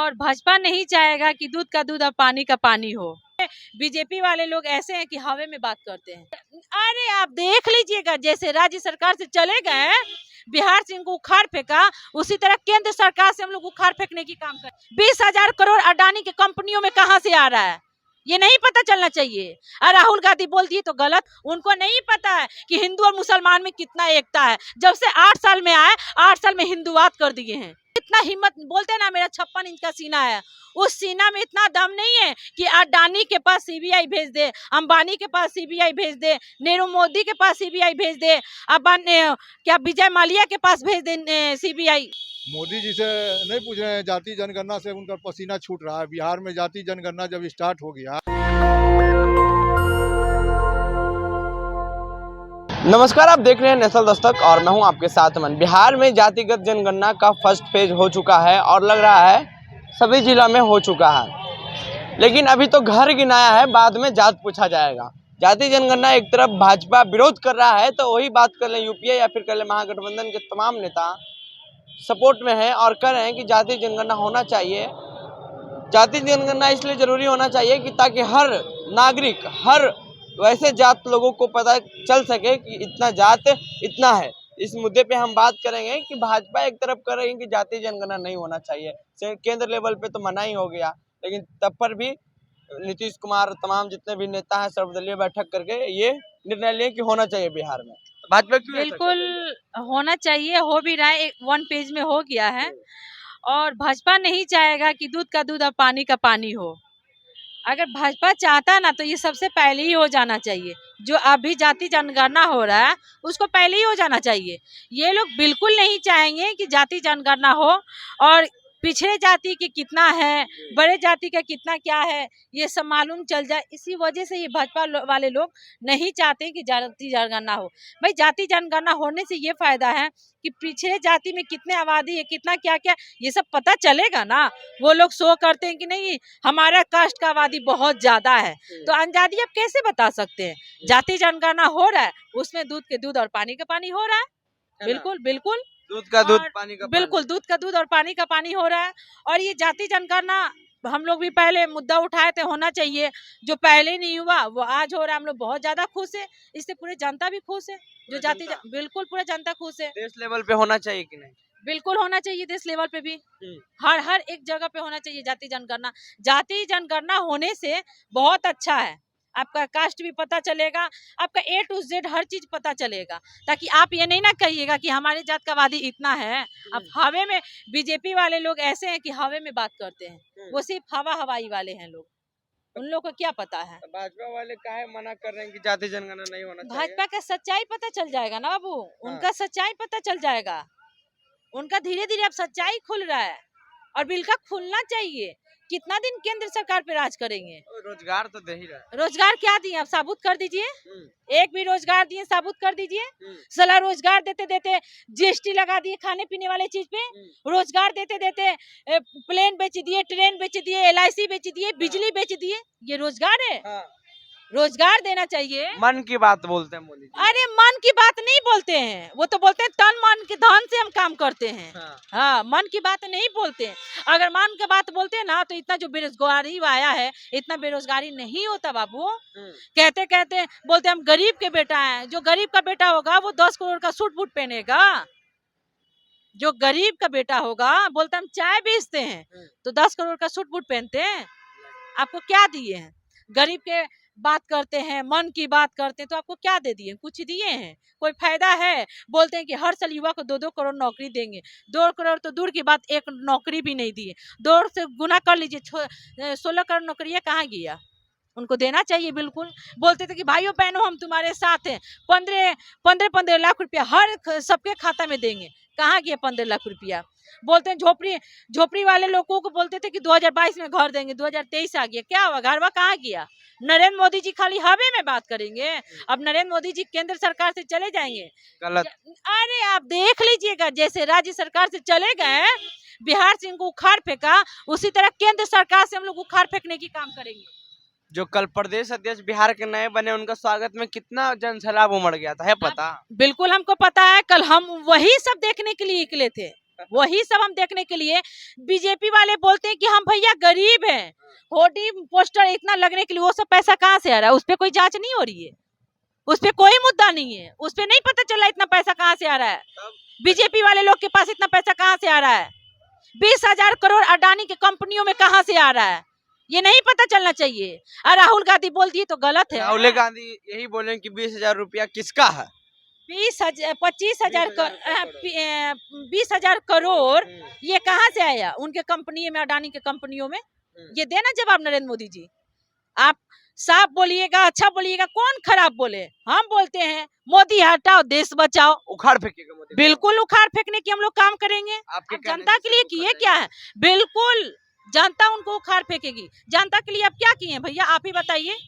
और भाजपा नहीं चाहेगा कि दूध का दूध और पानी का पानी हो। बीजेपी वाले लोग ऐसे हैं कि हवा में बात करते हैं। अरे आप देख लीजिएगा, जैसे राज्य सरकार से चले गए, बिहार से इनको उखाड़ फेंका, उसी तरह केंद्र सरकार से हम लोग उखाड़ फेंकने की काम कर। 20,000 करोड़ अडानी की कंपनियों में कहां से आ रहा है, ये नहीं पता चलना चाहिए। और राहुल गांधी बोल दिए तो गलत, उनको नहीं पता है कि हिंदू और मुसलमान में कितना एकता है। जब से 8 साल में आए, 8 साल में हिंदुवाद कर दिए हैं। इतना हिम्मत, बोलते हैं ना मेरा 56 इंच का सीना है, उस सीना में इतना दम नहीं है कि अडानी के पास सीबीआई भेज दे, अंबानी के पास सीबीआई भेज दे, नीरव मोदी के पास सीबीआई भेज दे, क्या विजय माल्या के पास भेज दे सीबीआई। मोदी जी से नहीं पूछ रहे हैं, जाति जनगणना से उनका पसीना छूट रहा है। बिहार में जाति जनगणना जब स्टार्ट हो गया। नमस्कार, आप देख रहे हैं नेशनल दस्तक और मैं हूं आपके साथ अमन। बिहार में जातिगत जनगणना का फर्स्ट फेज हो चुका है और लग रहा है सभी जिला में हो चुका है, लेकिन अभी तो घर गिनाया है, बाद में जात पूछा जाएगा। जाति जनगणना एक तरफ भाजपा विरोध कर रहा है, तो वही बात कर लें यूपीए या फिर कर लें महागठबंधन के तमाम नेता सपोर्ट में हैं और कह रहे हैं कि जाति जनगणना होना चाहिए। जाति जनगणना इसलिए जरूरी होना चाहिए कि ताकि हर नागरिक, हर वैसे जात लोगों को पता चल सके कि इतना जात इतना है। इस मुद्दे पे हम बात करेंगे कि भाजपा एक तरफ कर रही है कि जाति जनगणना नहीं होना चाहिए, केंद्र लेवल पे तो मना ही हो गया, लेकिन तब पर भी नीतीश कुमार तमाम जितने भी नेता हैं सर्वदलीय बैठक करके ये निर्णय लिए कि होना चाहिए बिहार में। भाजपा क्यों बिल्कुल होना चाहिए, हो भी रहा है, 1 पेज में हो गया है। और भाजपा नहीं चाहेगा कि दूध का दूध और पानी का पानी हो। अगर भाजपा चाहता ना तो ये सबसे पहले ही हो जाना चाहिए। जो अभी जाति जनगणना हो रहा है उसको पहले ही हो जाना चाहिए। ये लोग बिल्कुल नहीं चाहेंगे कि जाति जनगणना हो और पिछड़े जाति के कितना है, बड़े जाति का कितना क्या है, ये सब मालूम चल जाए। इसी वजह से ये भाजपा वाले लोग नहीं चाहते कि जाति जनगणना हो। भाई जाति जनगणना होने से ये फायदा है कि पिछड़े जाति में कितने आबादी है, कितना क्या क्या, ये सब पता चलेगा ना। वो लोग शो करते हैं कि नहीं हमारा कास्ट का आबादी बहुत ज्यादा है, तो अंजादी आप कैसे बता सकते हैं। जाति जनगणना हो रहा है, उसमें दूध के दूध और पानी का पानी हो रहा है। बिल्कुल बिल्कुल दूध का दूध पानी का बिल्कुल दूध का दूध और पानी का पानी हो रहा है। और ये जाति जनगणना हम लोग भी पहले मुद्दा उठाए थे, होना चाहिए। जो पहले नहीं हुआ वो आज हो रहा है, हम लोग बहुत ज्यादा खुश है, इससे पूरी जनता भी खुश है। जो जाति बिल्कुल पूरा जनता खुश है। देश लेवल पे होना चाहिए कि नहीं? बिल्कुल होना चाहिए, देश लेवल पे भी हर एक जगह पे होना चाहिए जाति जनगणना। जाति जनगणना होने से बहुत अच्छा है, आपका कास्ट भी पता चलेगा, आपका A to Z हर चीज पता चलेगा, ताकि आप ये नहीं ना कहिएगा कि हमारी जात का आबादी इतना है। अब हवे में बीजेपी वाले लोग ऐसे हैं कि हवे में बात करते हैं, वो सिर्फ हवाई वाले हैं लोग, उन लोग को क्या पता है। भाजपा वाले काहे मना कर रहे हैं कि जाति जनगणना नहीं होना चाहिए? भाजपा का सच्चाई पता चल जाएगा ना बाबू, उनका सच्चाई पता चल जाएगा। उनका धीरे धीरे अब सच्चाई खुल रहा है और बिल का खुलना चाहिए। कितना दिन केंद्र सरकार पे राज करेंगे? रोजगार तो दे ही रहा है। रोजगार क्या दिए आप साबुत कर दीजिए, एक भी रोजगार दिए साबुत कर दीजिए। साला रोजगार देते देते जीएसटी लगा दिए खाने पीने वाले चीज पे, रोजगार देते देते प्लेन बेच दिए, ट्रेन बेच दिए, LIC बेच दिए, बिजली बेच दिए। ये रोजगार है? रोजगार देना चाहिए। मन की बात बोलते हैं मोदी जी। अरे मन की बात नहीं बोलते हैं, वो तो बोलते हैं तन मन के धन से हम काम करते हैं। हाँ, मन की बात नहीं बोलते हैं। अगर मन की बात बोलते हैं ना तो इतना जो बेरोजगारी आया है, इतना बेरोजगारी नहीं होता बाबू। कहते कहते बोलते हम गरीब के बेटा हैं। जो गरीब का बेटा होगा वो 10 करोड़ का सूट बूट पहनेगा। जो गरीब का बेटा होगा बोलते हम चाय बेचते हैं तो 10 करोड़ का सूट बूट पहनते हैं। आपको क्या दिए हैं? गरीब के बात करते हैं, मन की बात करते हैं, तो आपको क्या दे दिए? कुछ दिए हैं? कोई फायदा है? बोलते हैं कि हर साल युवा को 2-2 करोड़ नौकरी देंगे। 2 करोड़ तो दूर की बात, एक नौकरी भी नहीं दिए। 2 से गुना कर लीजिए, 16 करोड़ नौकरियां कहाँ गया? उनको देना चाहिए बिल्कुल। बोलते थे कि भाइयों बहनों हम तुम्हारे साथ हैं, 15 लाख रुपया हर सबके खाता में देंगे। कहाँ गया 15 लाख रुपया? बोलते हैं झोपड़ी वाले लोगों को बोलते थे कि 2022 में घर देंगे, 2023 आ गया, क्या हुआ? घरवा कहाँ गया? नरेंद्र मोदी जी खाली हवे में बात करेंगे। अब नरेंद्र मोदी जी केंद्र सरकार से चले जाएंगे, गलत। अरे आप देख लीजिएगा, जैसे राज्य सरकार से चले गए, बिहार से इनको उखाड़ फेंका, उसी तरह केंद्र सरकार से हम लोग उखाड़ फेंकने की काम करेंगे। जो कल प्रदेश अध्यक्ष बिहार के नए बने, उनका स्वागत में कितना जनसैलाब उमड़ गया था, है पता? बिल्कुल हमको पता है, कल हम वही सब देखने के लिए निकले थे। वही सब हम देखने के लिए। बीजेपी वाले बोलते हैं कि हम भैया गरीब हैं, होर्डिंग पोस्टर इतना लगने के लिए, वो सब पैसा कहाँ से आ रहा है? उस पर कोई जांच नहीं हो रही है, उस पर कोई मुद्दा नहीं है, उस पर नहीं पता चला इतना पैसा कहाँ से आ रहा है। बीजेपी वाले लोग के पास इतना पैसा कहाँ से आ रहा है? 20,000 करोड़ अडानी के कंपनियों में कहाँ से आ रहा है, ये नहीं पता चलना चाहिए। और राहुल गांधी बोल दिए तो गलत है। राहुल गांधी यही बोले कि 20,000 रुपया किसका है? 20,000 करोड़ ये कहाँ से आया उनके कंपनी में, अडानी के कंपनियों में? ये देना जवाब नरेंद्र मोदी जी। आप साफ बोलिएगा, अच्छा बोलिएगा, कौन खराब बोले? हम बोलते हैं मोदी हटाओ देश बचाओ। उखाड़ फेंकेगा मोदी? बिल्कुल उखाड़ फेंकने की हम लोग काम करेंगे। आपके अब जनता के लिए किए क्या है? बिल्कुल जनता उनको उखाड़ फेंकेगी। जनता के लिए अब क्या किए भैया, आप ही बताइए।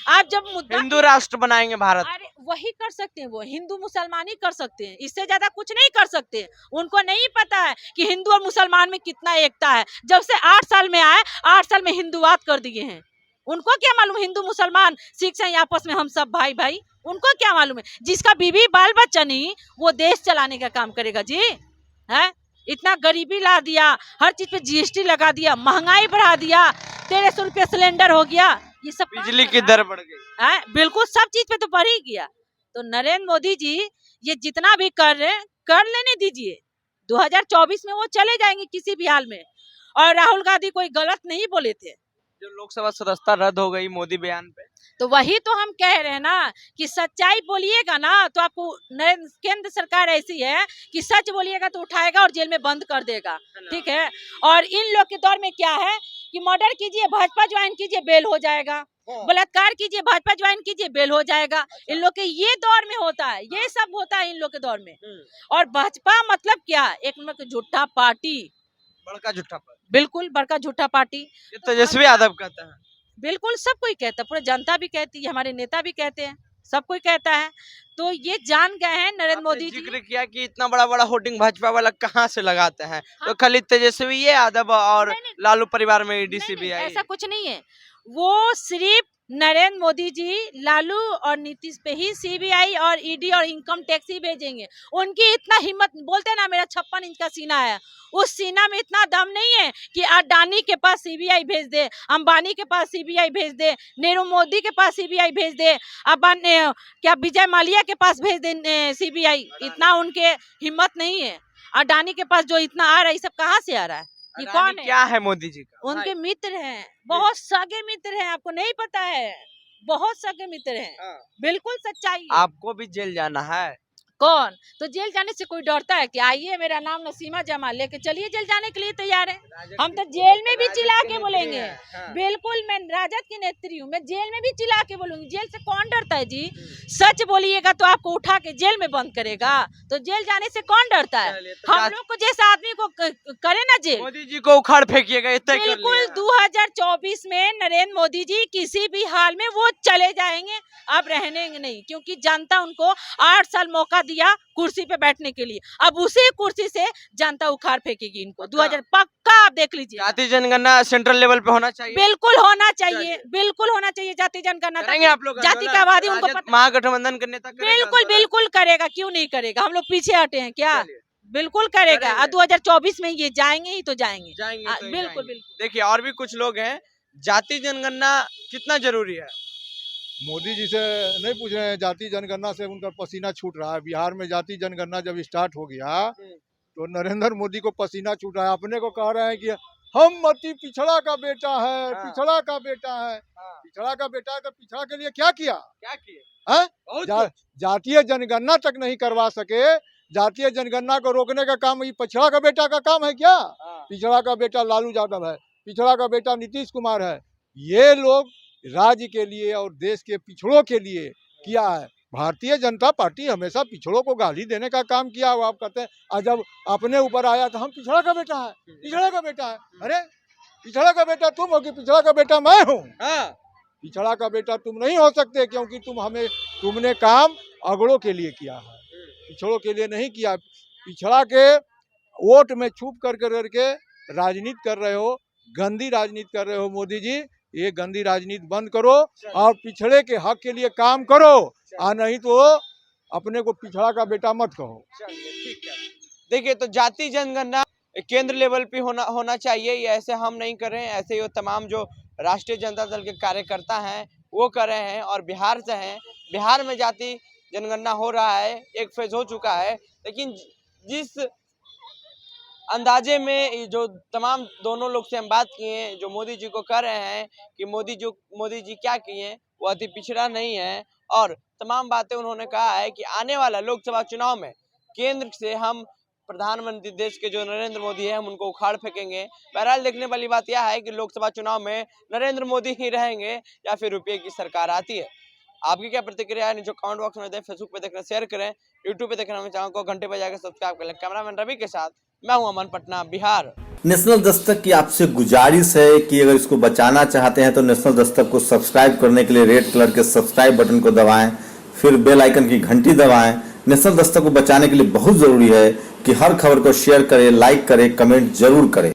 आप जब मुद्दा हिंदू राष्ट्र बनाएंगे भारत, अरे वही कर सकते हैं, वो हिंदू मुसलमान ही कर सकते हैं, इससे ज्यादा कुछ नहीं कर सकते। उनको नहीं पता है कि हिंदू और मुसलमान में कितना एकता है। जब से 8 साल में आए, 8 साल में हिंदुवाद कर दिए हैं। उनको क्या मालूम हिंदू मुसलमान सिख से आपस में हम सब भाई भाई? उनको क्या मालूम है? जिसका बीवी बाल बच्चा नहीं, वो देश चलाने का काम करेगा जी? है इतना गरीबी ला दिया, हर चीज पे जीएसटी लगा दिया, महंगाई बढ़ा दिया, 1300 रुपया सिलेंडर हो गया, ये सब बिजली की दर बढ़ गई है। बिल्कुल सब चीज पे तो बढ़ ही गया। तो नरेंद्र मोदी जी ये जितना भी कर रहे हैं कर लेने दीजिए, 2024 में वो चले जाएंगे किसी भी हाल में। और राहुल गांधी कोई गलत नहीं बोले थे। जो लोकसभा सदस्यता रद्द हो गई मोदी बयान पे, तो वही तो हम कह रहे हैं ना कि सच्चाई बोलिएगा ना तो आपको, केंद्र सरकार ऐसी है कि सच बोलिएगा तो उठाएगा और जेल में बंद कर देगा, ठीक है। और इन लोग के दौर में क्या है कि मर्डर कीजिए, भाजपा ज्वाइन कीजिए, बेल हो जाएगा, बलात्कार कीजिए, भाजपा ज्वाइन कीजिए, बेल हो जाएगा। इन लोग के ये दौर में होता है, ये सब होता है इन लोग के दौर में। और भाजपा मतलब क्या? एक नंबर का झूठा पार्टी, बड़का झूठा पार्टी, बिल्कुल बड़का झूठा पार्टी। ये तेजस्वी यादव कहता है, बिल्कुल सब कोई कहता है, पूरा जनता भी कहती है, हमारे नेता भी कहते हैं, सब कोई कहता है। तो ये जान गए हैं नरेंद्र मोदी जी। जिक्र किया कि इतना बड़ा बड़ा होर्डिंग भाजपा वाला कहाँ से लगाते हैं, तो खाली तेजस्वी यादव और लालू परिवार में ईडी सीबीआई, ऐसा कुछ नहीं है। वो सिर्फ नरेंद्र मोदी जी लालू और नीतीश पे ही सीबीआई और ईडी और इनकम टैक्स ही भेजेंगे। उनकी इतना हिम्मत, बोलते हैं ना मेरा 56 इंच का सीना है, उस सीना में इतना दम नहीं है कि अडानी के पास सीबीआई भेज दे, अंबानी के पास सीबीआई भेज दे, नीरव मोदी के पास सीबीआई भेज दे, क्या विजय माल्या के पास भेज दे सीबीआई। इतना उनके हिम्मत नहीं है। अडानी के पास जो इतना आ रहा है, ये सब कहाँ से आ रहा है? ये कौन है? क्या है मोदी जी का? उनके मित्र हैं, बहुत सगे मित्र हैं, आपको नहीं पता है, बहुत सगे मित्र हैं। बिल्कुल सच्चाई है। आपको भी जेल जाना है? कौन? तो जेल जाने से कोई डरता है कि आइए मेरा नाम नसीमा जमाल, लेके चलिए, जेल जाने के लिए तैयार है। हम तो जेल में भी चिल्ला के बोलेंगे। बिल्कुल मैं राजद की नेत्री हूँ, मैं जेल में भी चिल्ला के बोलूंगी। जेल से कौन डरता है जी? सच बोलिएगा तो आपको उठा के जेल में बंद करेगा, तो जेल जाने से कौन डरता है? हम लोग को जैसा आदमी को करे ना जेल। मोदी जी को उखाड़ फेंकिएगा, बिल्कुल 2024 में नरेंद्र मोदी जी किसी भी हाल में वो चले जाएंगे, अब रहने नहीं, क्योंकि जनता उनको 8 साल मौका दिया कुर्सी पे बैठने के लिए। अब उसी कुर्सी से जनता उखाड़ फेंकेगी इनको 2000 पक्का, आप देख लीजिए। जाति जनगणना सेंट्रल लेवल पे होना चाहिए, बिल्कुल होना चाहिए, बिल्कुल होना चाहिए जाति जनगणना। करेंगे आप लोग? जाति का आबादी उनको पता, महागठबंधन के नेता बिल्कुल बिल्कुल करेगा, क्यों नहीं करेगा? हम लोग पीछे हटे हैं क्या? बिल्कुल करेगा। 2024 में ये जाएंगे ही तो जाएंगे, बिल्कुल बिल्कुल। देखिए और भी कुछ लोग हैं, जाति जनगणना कितना जरूरी है? मोदी जी से नहीं पूछ रहे हैं, जाति जनगणना से उनका पसीना छूट रहा है। बिहार में जाति जनगणना जब स्टार्ट हो गया तो नरेंद्र मोदी को पसीना छूट रहा है। अपने को कह रहे हैं कि हम अति पिछड़ा का बेटा है, पिछड़ा का बेटा है, पिछड़ा का बेटा है। तो पिछड़ा के लिए क्या किया? जातीय जनगणना तक नहीं करवा सके। जातीय जनगणना को रोकने का काम ये पिछड़ा का बेटा का काम है क्या? पिछड़ा का बेटा लालू यादव है, पिछड़ा का बेटा नीतीश कुमार है। ये लोग राज्य के लिए और देश के पिछड़ों के लिए किया है। भारतीय जनता पार्टी हमेशा पिछड़ों को गाली देने का काम किया हुआ। आप कहते हैं जब अपने ऊपर आया तो हम पिछड़ा का बेटा है, पिछड़ा का बेटा है। अरे पिछड़ा का बेटा तुम हो कि पिछड़ा का बेटा मैं हूँ? पिछड़ा का बेटा तुम नहीं हो सकते, क्योंकि तुमने काम अगड़ों के लिए किया है, पिछड़ों के लिए नहीं किया। पिछड़ा के वोट में छुप करके राजनीति कर रहे हो, गंदी राजनीति कर रहे हो। मोदी जी ये गंदी राजनीति बंद करो और पिछड़े के हक के लिए काम करो, और नहीं तो अपने को पिछड़ा का बेटा मत कहो। देखिए, तो जाति जनगणना केंद्र लेवल पे होना चाहिए, ये ऐसे हम नहीं कर रहे हैं, ऐसे ही तमाम जो राष्ट्रीय जनता दल के कार्यकर्ता हैं वो कर रहे हैं और बिहार से हैं। बिहार में जाति जनगणना हो रहा है, एक फेज हो चुका है, लेकिन जिस अंदाजे में जो तमाम दोनों लोग से हम बात किए हैं, जो मोदी जी को कह रहे हैं कि मोदी जी क्या किए, वो अति पिछड़ा नहीं है और तमाम बातें उन्होंने कहा है कि आने वाला लोकसभा चुनाव में केंद्र से हम प्रधानमंत्री देश के जो नरेंद्र मोदी है हम उनको उखाड़ फेंकेंगे। बहरहाल देखने वाली बात यह है कि लोकसभा चुनाव में नरेंद्र मोदी ही रहेंगे या फिर रुपये की सरकार आती है। आपकी क्या प्रतिक्रिया है नीचे कमेंट बॉक्स में दें, फेसबुक पे देखना शेयर करें, यूट्यूब पे देखना हमें चैनल को घंटे बजा के सब्सक्राइब करें। कैमरामैन रवि के साथ मैं हूं अमन, पटना, बिहार। नेशनल दस्तक की आपसे गुजारिश है कि अगर इसको बचाना चाहते हैं तो नेशनल दस्तक को सब्सक्राइब करने के लिए रेड कलर के सब्सक्राइब बटन को दबाएं, फिर बेल आइकन की घंटी दबाएं। नेशनल दस्तक को बचाने के लिए बहुत जरूरी है कि हर खबर को शेयर करें, लाइक करें, कमेंट जरूर करें।